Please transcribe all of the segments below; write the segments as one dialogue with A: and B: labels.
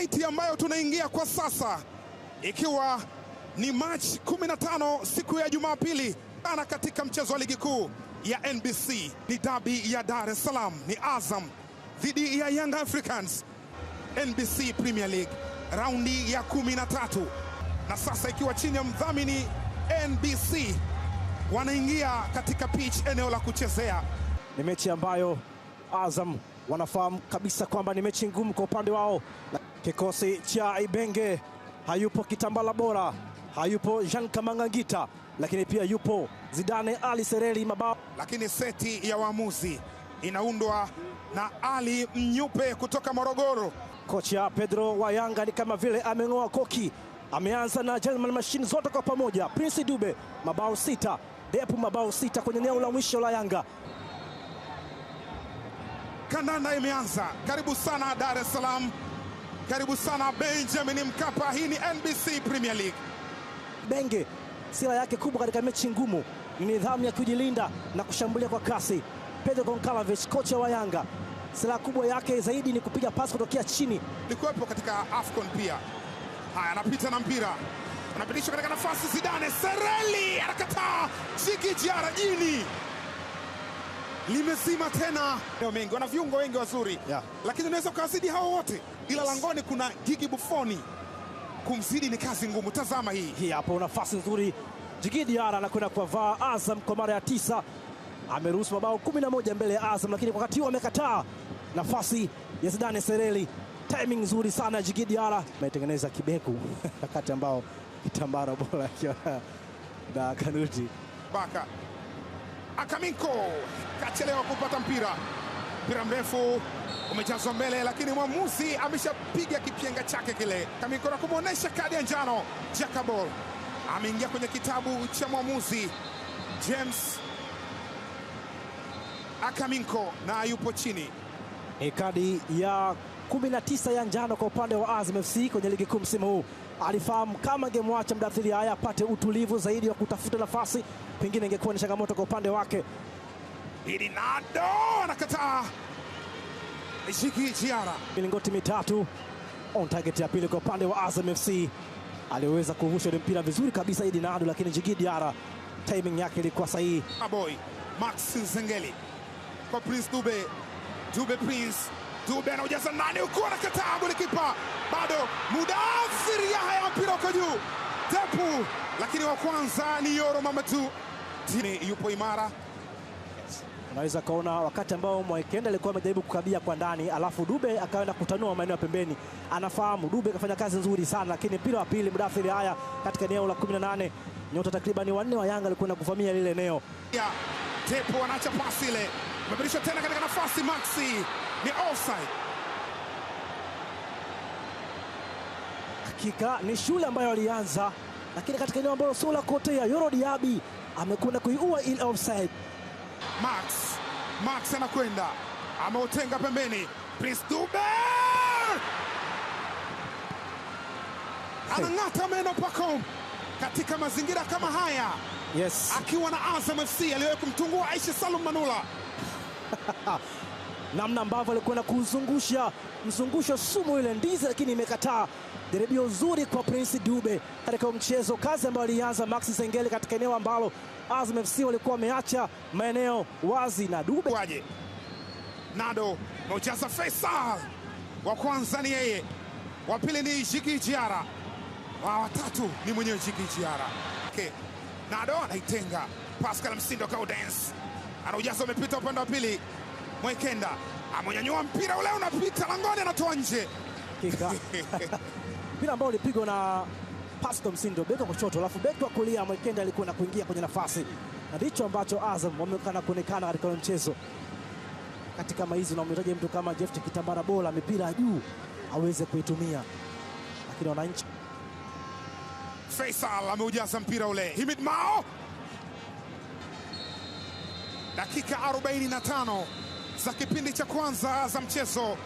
A: naiti ambayo tunaingia kwa sasa, ikiwa ni Machi 15 siku ya Jumapili ana katika mchezo wa ligi kuu ya NBC. Ni dabi ya Dar es Salaam, ni Azam dhidi ya Young Africans, NBC Premier League raundi ya 13, na sasa ikiwa chini ya mdhamini NBC wanaingia katika pitch, eneo la kuchezea.
B: Ni mechi ambayo Azam wanafahamu kabisa kwamba ni mechi ngumu kwa upande wao. Kikosi cha Ibenge hayupo Kitambala Bora, hayupo Jean Kamangangita, lakini pia yupo Zidane Ali Sereli mabao.
A: Lakini seti ya waamuzi inaundwa na Ali Mnyupe kutoka Morogoro.
B: Kocha Pedro wa Yanga ni kama vile ameng'oa koki. Ameanza na German Machine zote kwa pamoja. Prince Dube mabao 6, Depu mabao 6 kwenye eneo la mwisho la Yanga.
A: Kandanda imeanza. Karibu sana Dar es Salaam, karibu sana Benjamin Mkapa. Hii ni NBC Premier League.
B: Benge sila yake kubwa katika mechi ngumu ni nidhamu ya kujilinda na kushambulia kwa kasi. Pedro Goncalves, kocha wa Yanga, sila kubwa yake zaidi ni kupiga pasi kutokea chini.
A: Likuwepo katika AFCON pia. Haya, anapita na mpira, anapitishwa katika nafasi. Zidane Sereli anakataa. Djigui Diarra jini limezima tena. Mengi wana viungo wengi wazuri, lakini unaweza ukawazidi hao wote, ila langoni kuna Gigi Buffon. Kumzidi ni kazi ngumu. Tazama hii
B: hapo, nafasi nzuri. Djigui Diarra anakwenda kuvaa Azam kwa mara ya 9. Ameruhusu mabao 11 mbele ya Azam, lakini wakati huo amekataa nafasi ya Zidane Sereli. Timing nzuri sana Djigui Diarra. Ametengeneza kibeku wakati ambao Kitambara Bora akiwa na Kanuti.
A: Baka Akaminko kachelewa kupata mpira mrefu umejazwa mbele, lakini mwamuzi ameshapiga kipenga chake kile. Akaminko na kumuonesha kadi ya njano. Jakabol ameingia kwenye kitabu cha mwamuzi James Akaminko na yupo chini.
B: Ni kadi ya 19 ya njano kwa upande wa Azam FC kwenye ligi kuu msimu huu. Alifahamu kama angemwacha Mdathiri haya apate utulivu zaidi wa kutafuta nafasi, pengine ingekuwa ni changamoto kwa upande wake.
A: Nado anakataa. Djigui Diarra
B: milingoti mitatu on target ya pili kwa upande wa Azam FC. Aliweza kurusha mpira vizuri kabisa Nado, lakini Djigui Diarra timing yake ilikuwa sahihi.
A: Boy Max Nzengeli kwa Prince Dube. Dube anaujaza ndani huko, anakataa golikipa. Bado Mudathir Yahya, mpira uko juu. Depu, lakini wa kwanza ni Yoro Mamadou. Tini yupo imara.
B: Unaweza kaona wakati ambao Mwekenda alikuwa amejaribu kukabia kwa ndani, alafu Dube akaenda kutanua maeneo ya pembeni. Anafahamu Dube kafanya kazi nzuri sana, lakini mpira wa pili Mudathir Yahya katika eneo la 18. Nyota takriban 4 wa Yanga alikuwa kuvamia lile eneo.
A: Depu anaacha pasi ile. Mabadilisho tena katika nafasi. Maxi ni offside.
B: Hakika ni shule ambayo alianza, lakini katika eneo ambalo sio la kotea. Yoro Diaby amekwenda kuiua ile offside.
A: Max anakwenda, ameutenga pembeni. Prince Dube anang'ata meno Pacome katika mazingira kama haya.
B: Yes.
A: Akiwa na Azam FC aliwahi kumtungua Aisha Salum Manula.
B: Namna ambavyo alikwenda kuzungusha mzungusho sumu ile ndizi, lakini imekataa. Jaribio zuri kwa Prince Dube katika mchezo, kazi ambayo alianza Max Nzengeli katika eneo ambalo Azam FC walikuwa wameacha maeneo wazi na Dube.
A: Waje Nado mojaza Faisal, wa kwanza ni yeye, wa pili ni Djigui Diarra, wa tatu ni mwenyewe Djigui Diarra. Nado anaitenga. Pascal Msindo Gaudens anaujaza, umepita upande wa pili. Mwekenda amenyanyua mpira ule, unapita langoni, anatoa nje.
B: Mpira ambao ulipigwa na Pascal Msindo beka kushoto, alafu beka wa kulia Mwekenda alikuwa na kuingia kwenye nafasi, na ndicho ambacho Azam wameonekana kuonekana katika mchezo. Katika maizi na umetaja mtu kama Jeff Kitambara Bora, mipira juu aweze kuitumia, lakini wananchi.
A: Faisal ameujaza mpira ule. Himid Mao, dakika 45 za kipindi cha kwanza za mchezo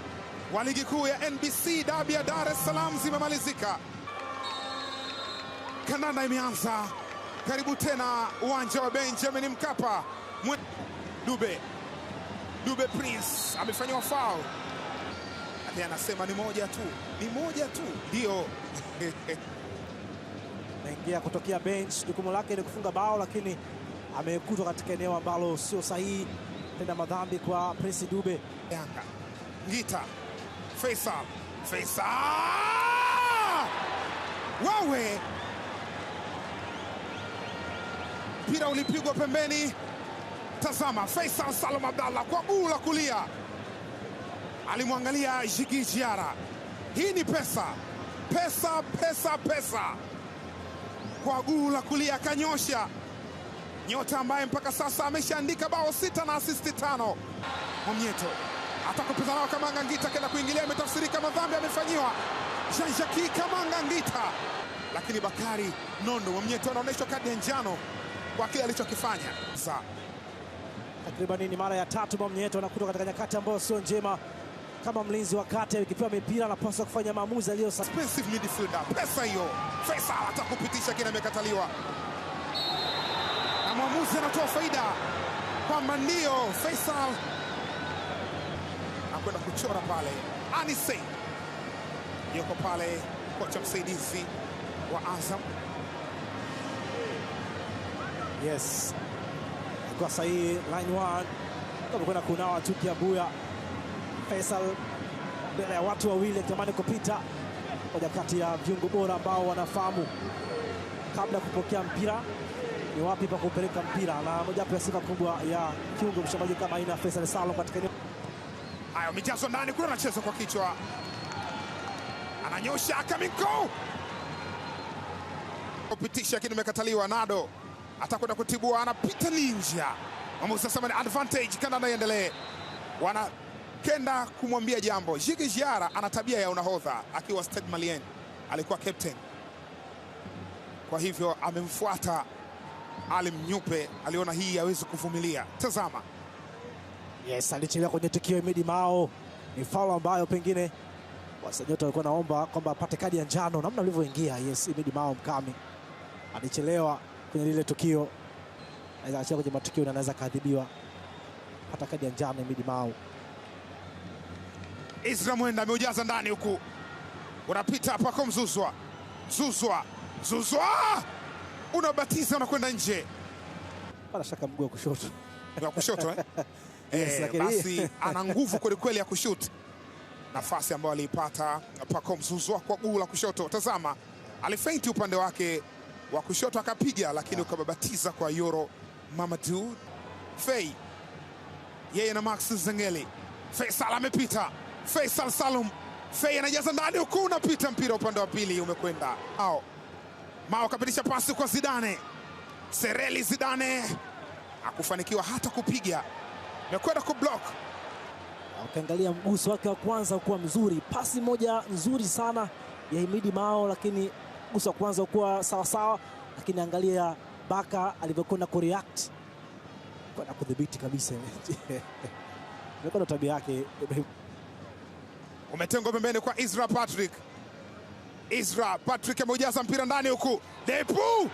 A: wa ligi kuu ya NBC dabi ya Dar es Salaam zimemalizika. Kandanda imeanza. Karibu tena uwanja wa Benjamin Mkapa. Dube Prince amefanywa foul. Mbappe anasema ni moja tu, ni moja tu ndio.
B: Naingia kutokea bench, jukumu lake ni kufunga bao, lakini amekutwa katika eneo ambalo sio sahihi, tenda madhambi kwa Prince Dube.
A: Yanga Ngita, Faisal, Faisal, wawe mpira ulipigwa pembeni. Tazama Faisal Salum Abdallah kwa guu la kulia alimwangalia Djigui Diarra. Hii ni pesa, pesa, pesa, pesa. Kwa guu la kulia kanyosha, nyota ambaye mpaka sasa ameshaandika bao 6 na asisti 5. Mwamnyeto atakupita nao Kamanga Ngita, kenda kuingilia, imetafsirika madhambi amefanyiwa Jean-Jacques Kamanga Ngita, lakini Bakari Nondo Mwamnyeto anaonyeshwa kadi ya njano kwa kile alichokifanya.
B: Takriban ni mara ya 3 Mwamnyeto anakuta katika nyakati ambayo sio njema kama mlinzi wa kati, akipewa mipira anapaswa kufanya maamuzi aliyo
A: expensive midfielder. Pesa hiyo. Faisal atakupitisha, kile imekataliwa na mwamuzi, anatoa faida kwamba ndio Faisal anakwenda kuchora pale. Anise yuko pale, kocha msaidizi wa Azam.
B: Yes, kwa sahihi line 1 kama kuna kunawa Tuki Abuya. Faisal mbele ya watu wawili akitamani kupita, moja kati ya viungo bora ambao wanafahamu kabla ya kupokea mpira ni wapi pa kupeleka mpira, na moja ya sifa kubwa ya kiungo mshambaji kama aina Faisal Salum katika eneo
A: hayo. Mijazo ndani, kuna anacheza kwa kichwa, ananyosha Kaminko kupitisha, lakini imekataliwa. Nado atakwenda kutibua, anapita ninja. Mwamuzi asema ni advantage, kanda anaendelea. Wanakenda kumwambia jambo. Djigui Diarra ana tabia ya unahodha, akiwa Stade Malien alikuwa captain, kwa hivyo amemfuata Ali Mnyupe, aliona hii hawezi kuvumilia. Tazama,
B: yes, alichelewa kwenye tukio. Imidi Mao ni foul ambayo pengine wasanyota walikuwa naomba kwamba apate kadi ya njano namna alivyoingia. Yes, Imidi Mao Mkami alichelewa kwenye lile tukio, anaweza achia kwenye matukio na anaweza kaadhibiwa hata kadi ya njano. Imidi Mao.
A: Isra Mwenda ameujaza ndani huku, unapita hapa kwa Mzuzwa, Zuzwa unabatiza, unakwenda nje.
B: Bila shaka mguu wa kushoto
A: wa kushoto
B: yes,
A: basi ana nguvu kweli kweli ya kushoot. Nafasi ambayo aliipata Pako Mzuzwa kwa guu la kushoto. Tazama, alifeinti upande wake wa kushoto akapiga, lakini ukababatiza kwa Yoro Mamadou Fei, yeye na Max Zengeli. Faisal amepita, Faisal Salum, Fei anajaza ndani huku, unapita mpira upande wa pili umekwenda. Mao kapitisha pasi kwa Zidane, Sereli Zidane hakufanikiwa hata kupiga, amekwenda kublock.
B: Ukiangalia mguso wake wa kwanza ukuwa mzuri, pasi moja nzuri sana ya Imidi Mao, lakini mguso wa kwanza ukuwa sawasawa, lakini angalia Baka alivyokwenda kureact, kwenda kudhibiti kabisa. Ndio tabia yake.
A: Umetengwa pembeni kwa Isra Patrick. Isra Patrick ameujaza mpira ndani huku, Depu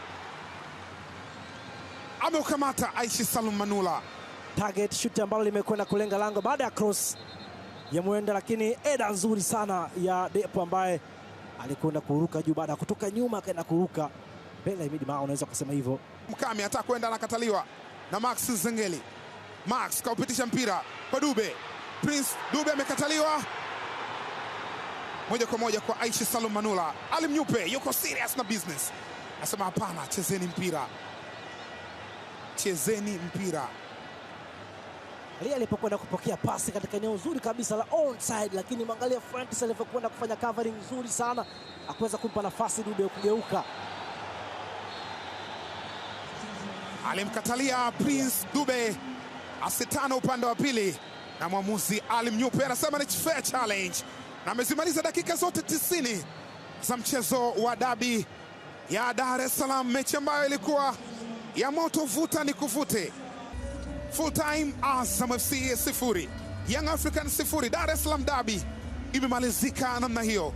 A: ameukamata Aishi Salum Manula.
B: Target shoot ambalo limekwenda kulenga lango baada ya cross ya Mwenda, lakini eda nzuri sana ya Depu ambaye alikwenda kuruka juu baada ya kutoka nyuma akaenda kuruka mbele. Imidi Mao, unaweza kusema hivyo.
A: Mkami hata kwenda, anakataliwa na Max Zengeli. Max kaupitisha mpira kwa Dube. Prince Dube amekataliwa moja kwa moja kwa Aishi Salum Manula. Ali Mnyupe yuko serious na business, anasema hapana, chezeni mpira, chezeni mpira.
B: Ali alipokwenda kupokea pasi katika eneo zuri kabisa la onside, lakini mwangalia Francis alivyokwenda kufanya covering nzuri sana, akuweza kumpa nafasi Dube kugeuka.
A: Alimkatalia Prince Dube asitano upande wa pili, na mwamuzi Ali Mnyupe anasema ni fair challenge, na amezimaliza dakika zote 90 za mchezo wa dabi ya Dar es Salaam, mechi ambayo ilikuwa ya moto vuta ni kuvute. Full time Azam FC 0, Young African 0. Dar es Salaam dabi imemalizika namna hiyo.